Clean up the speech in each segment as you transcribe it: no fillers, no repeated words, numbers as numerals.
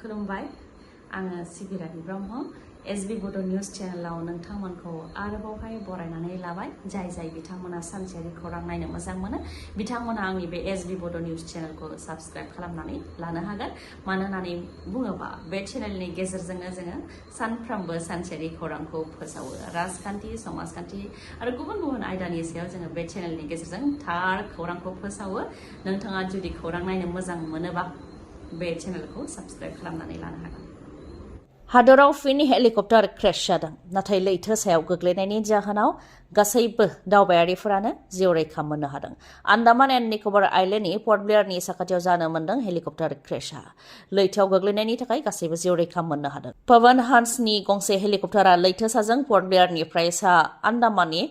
खुलुमबाय आङो सिबिरानि ब्रह्म एसबी बड' निउज चेनेलाव नोंथांमोनखौ आरोबावहाय बरायनानै लाबाय जाय बिथांमोना सानसेयारि खौरां नायनो मोजां मोनो बिथांमोना आंनि बे एसबी बड' निउज चेनेलखौ साबस्क्राइब खालामनानै लानो हागोन मानो होननानै बुङोबा बे चेनेलनि गेजेरजोंनो जोङो सानफ्रोमबो सानसेयारि खौरांखौ फोसावो राजखान्थि समाजखान्थि आरो गुबुन आयदानि सायाव जोङो बे चेनेलनि गेजेरजों थार खौरांखौ फोसावो नोंथाङा जुदि खौरां नायनो मोजां मोनोबा बे चेनेलखौ साबस्क्राइब खालामनानै लानो हागोन हादराव फिन हेलिकप्टार क्रेश जादों नाथाय लैथो सायाव गोग्लैनायनि जाहोनाव गासैबो दावबायारिफोरानो जिउ रैखा मोननो हादों आन्डामान एन्ड निकबार आइलेन्डनि पर्ट ब्लेयारनि साखाथियाव जानो मोनदों हेलिकप्टार क्रेशआ लैथोआव गोग्लैनायनि थाखाय गासैबो जिउ रैखा मोननो हादों पवन हान्सनि गंसे हेलिकप्टारा लैथो साजों पर्ट ब्लेयारनिफ्राय सा आन्डामाननि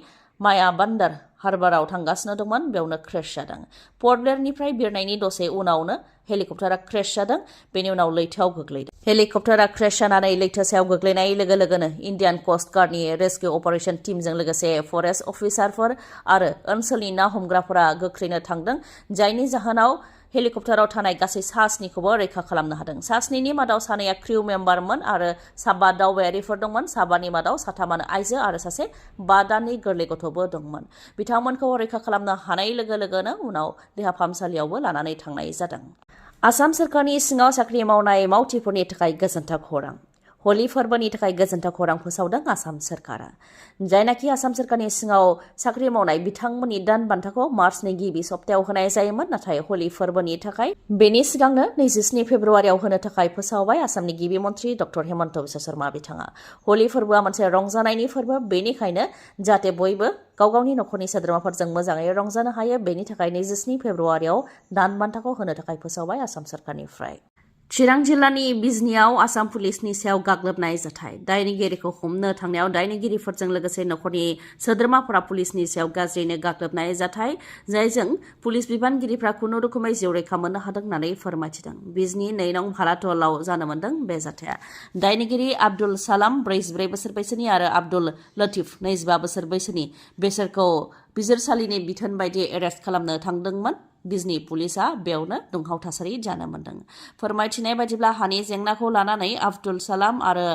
माया बन्दर हार्बाराव थांगासिनो दंमोन बेयावनो क्रेश जादों पर्ट ब्लेयारनिफ्राय बिरनायनि दसे उनावनो हेलिकप्टारा क्रेश जादों बेनि उनाव लैथोआव गोग्लैदों हेलिकप्टारा क्रेश जानानै लैथो सायाव गोग्लैनाय लोगो लोगोनो इन्डियान कस्ट गार्डनि रेस्किउ अपारेशन टीमजों लोगोसे फरेस्ट अफिसारफोर आरो ओनसोलनि ना हमग्राफोरा गोख्रैनो थांदों जायनि जाहोनाव हेलिकप्टाराव थानाय गासै सास्निखौबो रैखा खालामनो हादों सास्निनि मादाव सानैया क्रिउ मेम्बारमोन आरो साबा दावबायारिफोर दंमोन साबानि मादाव साथामानो आइजो आरो सासे 5 दाननि गोरलै गथ'बो दंमोन बिथांमोनखौ रैखा खालामनो हानाय लोगो लोगोनो उनाव देहा फाहामसालियावबो लानानै थांनाय जादों आसाम सोरखारनि सिङाव साख्रि मावनाय मावथिफोरनि थाखाय गोजोनथाव खौरां हलि फोरबोनि थाखाय गोजोनथाव खौरां फोसावदों आसाम सोरखारा जायनाखि आसाम सोरखारनि सिङाव साख्रि मावनाय बिथांमोननि दान बान्थाखौ मार्चनि गिबि सप्तायाव होनाय जायोमोन नाथाय हलि फोरबोनि थाखाय बेनि सिगांनो 27 फेब्रुवारियाव होनो थाखाय फोसावबाय आसामनि गिबि मन्थ्रि डक्टर हेमन्त बिश्व शर्मा बिथाङा हलि फोरबोआ मोनसे रंजानायनि फोरबो बेनिखायनो जाहाथे बयबो गावगावनि नखरनि सोद्रोमाफोरजों मोजाङै रंजानो हायो बेनि थाखाय 27 फेब्रुवारियाव दान बान्थाखौ होनो थाखाय फोसावबाय आसाम सोरखारनिफ्राय चिरां जिल्लानि बिजनीआव आसाम पुलिसनि सायाव गाग्लोबनाय जाथाय दायनिगिरिखौ हमनो थांनायाव दायनिगिरिफोरजों लोगोसे नखरनि सोद्रोमाफोरा पुलिसनि सायाव गाज्रियैनो गाग्लोबनाय जाथाय जायजों पुलिस बिबानगिरिफ्रा खुनुरुखुमै जिउ रैखा मोननो हादों होननानै फोरमायथिदों बिजनी 2 नं भालाथलाव जानो मोनदों बे जाथाया दायनिगिरि आब्दुल सालाम 44 बोसोर बैसोनि आरो आब्दुल लतीफ 25 बोसोर बैसोनि बेसोरखौ बिजिरसालिनि बिथोन बायदि एरेस्ट खालामनो थांदोंमोन बिजनी पुलिसआ बेयावनो दुंहाव थासारि जानो मोनदों फोरमायथिनाय बायदिब्ला हानि जेंनाखौ लानानै आब्दुल सालाम आरो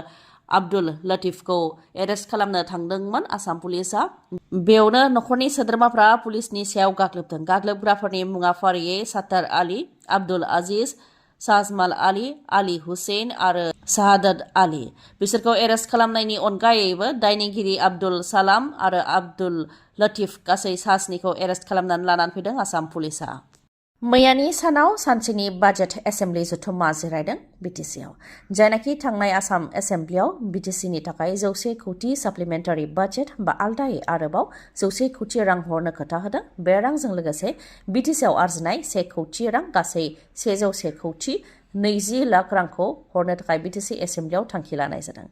आब्दुल लतीफखौ एरेस्ट खालामनो थांदोंमोन आसाम पुलिसआ बेयावनो नखरनि सोद्रोमाफ्रा पुलिसनि सायाव गाग्लोबदों गाग्लोबग्राफोरनि मुङा फारियै सात्तार आली आब्दुल आजिज साजमाल आली आली हुसैन आरो शाहादत आली बिसोरखौ एरेस्ट खालामनायनि अनगायैबो दायनिगिरि आब्दुल सालाम आरो आब्दुल लतीफ गासै सास्निखौ एरेस्ट खालामनानै लानानै फैदों आसाम पुलिसआ मैयानि सानाव सानसेनि बाजेट एसेम्बलि जथुम्मा जिरायदों BTCआव जायनाखि थांनाय आसाम एसेम्बलियाव BTCनि थाखाय 100 कौटि साप्लिमेन्टारि बाजेट बा आलदायै आरोबाव 100 कौटि रां हरनो खोथा होदों बे रांजों लोगोसे BTCआव आरजिनाय 1 कौटि रां गासै 101 कौटि 20 लाख रांखौ हरनो थाखाय BTC एसेम्बलियाव थांखि लानाय जादों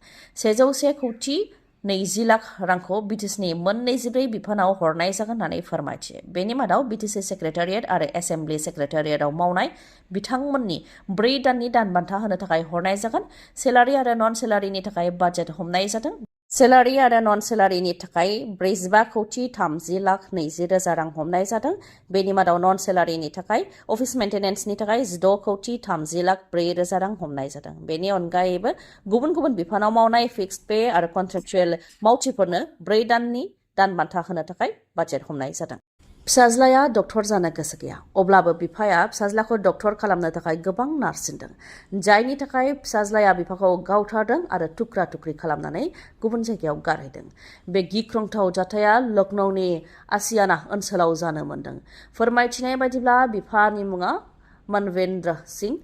101 कौटि 20 लाख रांखौ BTCनि 24 बिफानाव हरनाय जागोन होननानै फोरमायथियो बेनि मादाव BTC सेक्रेटारियेट आरो एसेम्बलि सेक्रेटारियेटआव मावनाय बिथांमोननि 4 दाननि दान बान्था होनो थाखाय हरनाय जागोन सेलारि आरो नन सेलारिनि थाखाय बाजेट हमनाय जादों सेलारि आरो नन सेलारिनि थाखाय 45 कौटि 30 लाख 20 रोजा रां हमनाय जादों बेनि मादाव नन सेलारिनि थाखाय अफिस मेन्टेनेन्सनि थाखाय 16 कौटि 30 लाख 4 रोजा रां हमनाय जादों बेनि अनगायैबो गुबुन बिफानाव मावनाय फिक्स्ड पे आरो कन्ट्रेक्चुएल मावथिफोरनो 4 दाननि दान बान्था होनो थाखाय बाजेट हमनाय जादों फिसाज्लाया डक्टर जानो गोसो गैया अब्लाबो बिफाया फिसाज्लाखौ डक्टर खालामनो थाखाय गोबां नारसिनदों जायनि थाखाय फिसाज्लाया बिफाखौ गावथारदों आरो टुक्रा टुक्रि खालामनानै गुबुन जायगायाव गारहैदों बे गिख्रंथाव जाथाया लखनौनि आसियाना ओनसोलाव जानो मोनदों फोरमायथिनाय बायदिब्ला बिफानि मुङा मनवेंद्र सिंह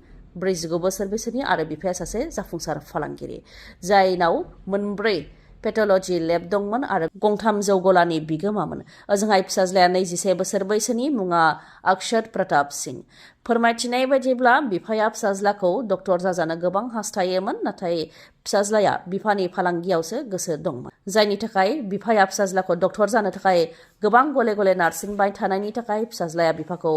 49 बोसोर बैसोनि आरो बिफाया सासे जाफुंसार फालांगिरि जायनाव 4 पेथोलॉजी लेब दंमोन आरो 3 जौ गलानि बिगोमामोन ओजोंहाय फिसाज्लाया 21 बोसोर बैसोनि मुङा अक्षत प्रताप सिंह फोरमायथिनाय बायदिब्ला बिफाया फिसाज्लाखौ डक्टर जाजानो गोबां हास्थायोमोन नाथाय फिसाज्लाया बिफानि फालांगियावसो गोसो दंमोन जायनि थाखाय बिफाया फिसाज्लाखौ डक्टर जानो थाखाय गोबां गले गले नारसिनबाय थानायनि थाखाय फिसाज्लाया बिफाखौ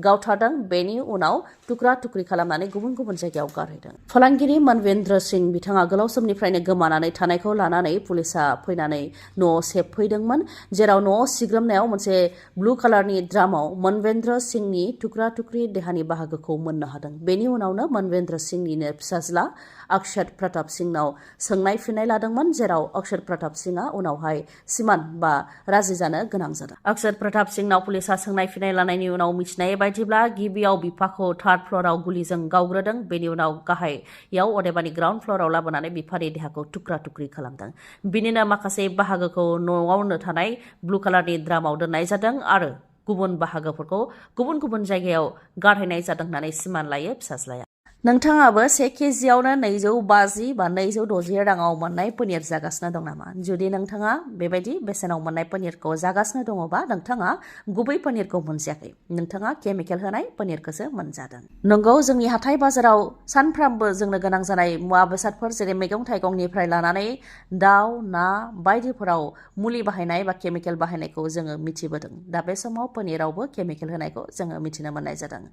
गावथारदों बेनि उनाव टुक्रा टुक्रि खालामनानै गुबुन जायगायाव गारहैदों फालांगिरि मनवेंद्र सिंह बिथाङा गोलाव समनिफ्रायनो गोमानानै थानायखौ लानानै पुलिसआ फैनानै न'आव सेबफैदोंमोन जेराव न'आव सिग्रोमनायाव मोनसे ब्लु कालारनि ड्रामाव मनवेंद्र सिंहनि टुक्रा टुक्रि देहानि देहानि बाहागोखौ मोननो हादों। बेनि उनावनो मनवेंद्र सिंहनिनो फिसाज्ला अक्षत प्रताप सिंहनाव सोंनाय फिननाय लादोंमोन, जेराव अक्षत प्रताप सिंहआ उनावहाय सिमान बा राजि जानो गोनां जादों। अक्षत प्रताप सिंहनाव पुलिसा सोंनाय फिननाय लानायनि उनाव मिथिनाय बायदिब्ला गिबियाव बिफाखौ थार्ड फ्ल'राव गुलिजों गावग्रोदों, बेनि उनाव गाहायाव अदेबानि ग्राउन्ड फ्ल'राव लाबोनानै बिफानि देहाखौ थुख्रा थुख्रि खालामदों। बिनिनो माखासे बाहागोखौ न'आवनो थानाय ब्लु कालारनि ड्रामाव दोननाय जादों आरो गुबुन बाहागोफोरखौ गुबुन गुबुन जायगायाव गारहैनाय जादों होननानै सिमान लायो फिसाज्लाया। नोंथाङाबो 1 केजियावनो 250 बा 260 राङाव मोननाय पनिर जागासिनो दं नामा? जुदि नोंथाङा बेबायदि बेसेनाव मोननाय पनिरखौ जागासिनो दङबा नोंथाङा गुबै पनिरखौ मोनजायाखै, नोंथाङा केमिकेल होनाय पनिरखौसो मोनजादों। नंगौ, जोंनि हाथाय बाजाराव सानफ्रामबो जोंनो गोनां जानाय मुवा बेसादफोर जेरै मैगं थाइगंनिफ्राय लानानै दाउ ना बायदिफोराव मुलि बाहायनाय बा केमिकेल बाहायनायखौ जोङो मिथिबोदों। दा बे समाव पनिरावबो केमिकेल होनायखौ जोङो मिथिनो मोननाय जादों।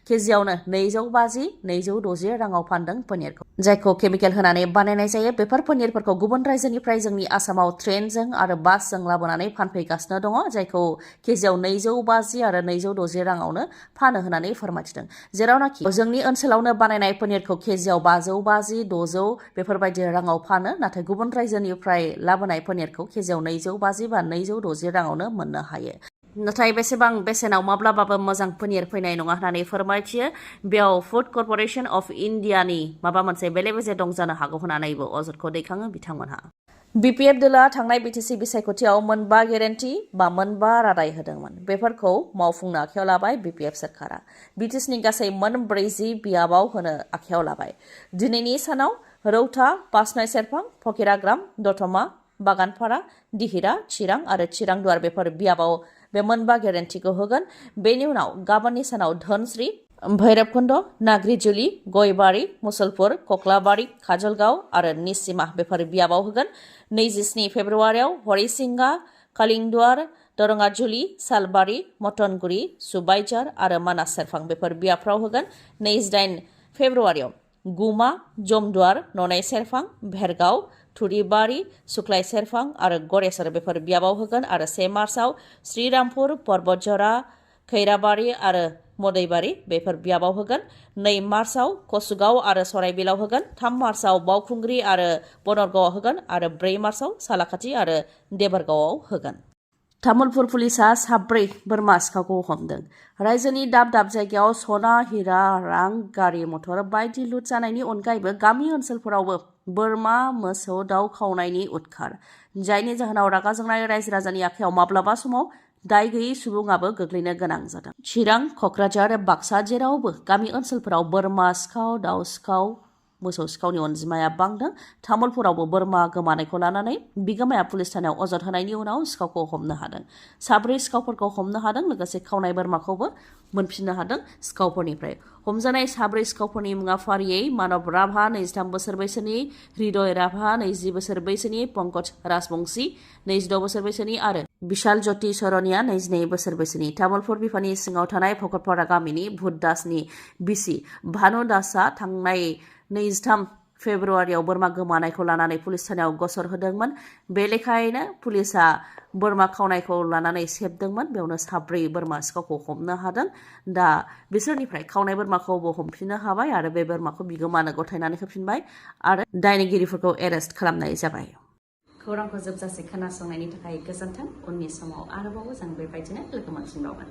केजियावनो 250-260 राङाव फानदों पनिरखौ, जायखौ केमिकेल होनानै बानायनाय जायो। बेफोर पनिरफोरखौ गुबुन रायजोनिफ्राय जोंनि आसामाव ट्रेनजों आरो बासजों लाबोनानै फानफैगासिनो दङ, जायखौ केजियाव 250 आरो 260 राङावनो फानो होननानै फोरमायथिदों। जेरावनाखि जोंनि ओनसोलावनो बानायनाय पनिरखौ केजियाव 550-600 बेफोरबायदि राङाव फानो, नाथाय गुबुन रायजोनिफ्राय लाबोनाय पनिरखौ केजियाव 250 बा 260 राङावनो मोननो हायो। नाथाय बेसेबां बेसेनाव माब्लाबाबो मोजां पनिर फैनाय नङा होननानै फोरमायथियो। बेयाव फुड कर्प'रेसन अफ इन्डियानि माबा मोनसे बेले बेजे दं जानो हागौ होननानैबो अजदखौ दैखाङो बिथांमोनहा। BPF दोला थांनाय BTC बिसायख'थियाव 4 गेरेन्टि बा 4 रादाय होदोंमोन। बेफोरखौ मावफुंनो आखायाव लाबाय BPF सोरखारा। BTCनि गासै 40 बियाबाव होनो आखायाव लाबाय। दिनैनि सानाव रौता, पासनाय सेरफां, फकिराग्राम, दतमा, बागानपारा, दिहिरा, चिरां आरो चिरांदुवार बेफोर बियाबाव बे 4 गेरेन्टिखौ होगोन। बेनि उनाव गाबोननि सानाव धनस्री, भैरबकुन्द, नाग्रिजुलि, गयबारि, मुसलपुर, कक्लाबारि, काजलगाव आरो निसिमा बेफोर बियाबाव होगोन। 27 फेब्रुवारियाव हरिसिंगा, कालिंदुवार, दरङाजुलि, सालबारि, मटनगुरि, सुबाइजार आरो मानास सेरफां बेफोर बियाबफ्राव होगोन। 28 फेब्रुवारियाव गुमा, जमदुवार, ननै सेरफां, भेरगाव, थुरिबारि, सुख्लाय सेरफां आरो गरेसर बेफोर बियाबाव होगोन आरो 1 मार्चआव श्रीरामपुर, पर्बतझरा, खैराबारि आरो मदैबारि बेफोर बियाबाव होगोन। 2 मार्चआव कसुगाव आरो सराइबिलाव होगोन। 3 मार्चआव बावखुंग्रि आरो बनरगावआव होगोन आरो 4 मार्चआव सालाखाथि आरो देबरगावआव होगोन। तामुलपुर पुलिसा 4 बोरमा सिखावखौ हमदों। रायजोनि दाब दाब जायगायाव सना, हिरा, रां, गारि मथर बायदि लुट जानायनि अनगायैबो गामि ओनसोलफोरावबो बोरमा, मोसौ, दाउ खावनायनि उदखार, जायनि जाहोनाव रागा जोंनाय रायजो राजानि आखायाव माब्लाबा समाव दाय गैयै सुबुङाबो गोग्लैनो गोनां जादों। चिरां, क'क्राझार, बाक्सा जेरावबो गामि ओनसोलफोराव बोरमा सिखाव, दाउ सिखाव, मोसौ सिखावनि अनजिमाया बांदों। तामुलपुरावबो बोरमा गोमानायखौ लानानै बिगोमाया पुलिस थानायाव अजद होनायनि उनाव सिखावखौ हमनो हादों। 4 सिखावफोरखौ हमनो हादों, लोगोसे खावनाय बोरमाखौबो मोनफिननो हादों सिखावफोरनिफ्राय। हमजानाय 4 सिखावफोरनि मुङा फारियै मानब राभा 23 बोसोर बैसोनि, हृदय राभा 20 बोसोर बैसोनि, पंकज राजबंशी 26 बोसोर बैसोनि आरो बिशाल ज्योति सरनिया 22 बोसोर बैसोनि। तामुलपुर बिफानि सिङाव थानाय भकतपारा गामिनि भुत दासनि बिसि भानु दासआ थांनाय 23 फेब्रुवारियाव बोरमा गोमानायखौ लानानै पुलिस थानायाव गसर होदोंमोन। बे लेखायैनो पुलिसा बोरमा खावनायखौ लानानै सेबदोंमोन। बेयावनो 4 बोरमा सिखावखौ हमनो हादों। दा बिसोरनिफ्राय खावनाय बोरमाखौबो हमफिननो हाबाय आरो बे बोरमाखौ बिगोमानो गथायनानै होफिनबाय आरो दायनिगिरिफोरखौ एरेस्ट खालामनाय जाबाय। खौरांखौ जोबजासे खोनासंनायनि थाखाय गोजोन्थों। उननि समाव आरोबाव जों बेबायदिनो लोगो मोनफिनबावगोन।